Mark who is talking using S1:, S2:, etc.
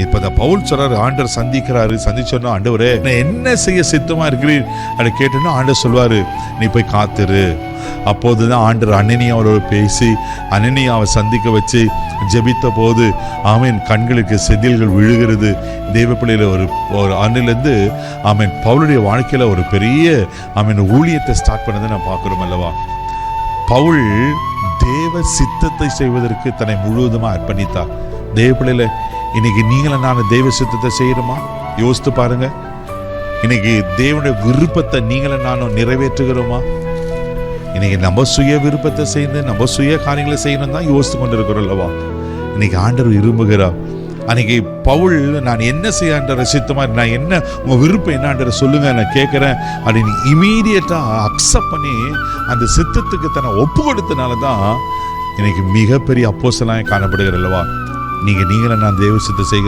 S1: இப்ப இந்த பவுல் சொல்றாரு, ஆண்டவர் சந்திச்சோன்னா, ஆண்டவரே நான் என்ன செய்ய சித்தமா இருக்கிறீர் அப்படி கேட்டோன்னா ஆண்டவர் சொல்வாரு, நீ போய் காத்துரு. அப்போதுதான் ஆண்டவர் அனனியாவோட பேசி அனனியாவை சந்திக்க வச்சு ஜெபித்த போது ஆமீன் கண்களுக்கு செதில்கள் விழுகிறது. தேவ பிள்ளையில ஒரு ஆண்டிலிருந்து ஆமீன் பவுலுடைய வாழ்க்கையில ஒரு பெரிய ஆமீன் ஊழியத்தை ஸ்டார்ட் பண்ணதை நான் பார்க்கிறோம் அல்லவா. பவுல் தேவ சித்தத்தை செய்வதற்கு தன்னை முழுவதுமா அர்ப்பணித்தார். தேவ பிள்ளையில இன்னைக்கு நீங்களும் நான் தேவ சித்தத்தை செய்யறோமா? யோசித்து பாருங்க. இன்னைக்கு தேவனுடைய விருப்பத்தை நீங்களும் நானும் நிறைவேற்றுகிறோமா? இன்னைக்கு நம்ம சுய விருப்பத்தை செய்து நம்ம சுய காரியங்களை செய்யணும் தான் யோசித்து கொண்டு இருக்கிறோம் அல்லவா. இன்னைக்கு ஆண்டவர் விரும்புகிறார். அன்னைக்கு பவுல், நான் என்ன செய்ய ஆண்டவர் சித்தமா, நான் என்ன உங்க விருப்பம் என்ன ஆண்டவர் சொல்லுங்க நான் கேட்கிறேன் அப்படின்னு இமீடியட்டா அக்செப்ட் பண்ணி அந்த சித்தத்துக்கு தன்னை ஒப்பு கொடுத்தனால தான் இன்னைக்கு மிகப்பெரிய அப்போஸ்தலனாய் காணப்படுகிற அல்லவா. நீங்களும் நான் தேவ சித்தம் செய்கிற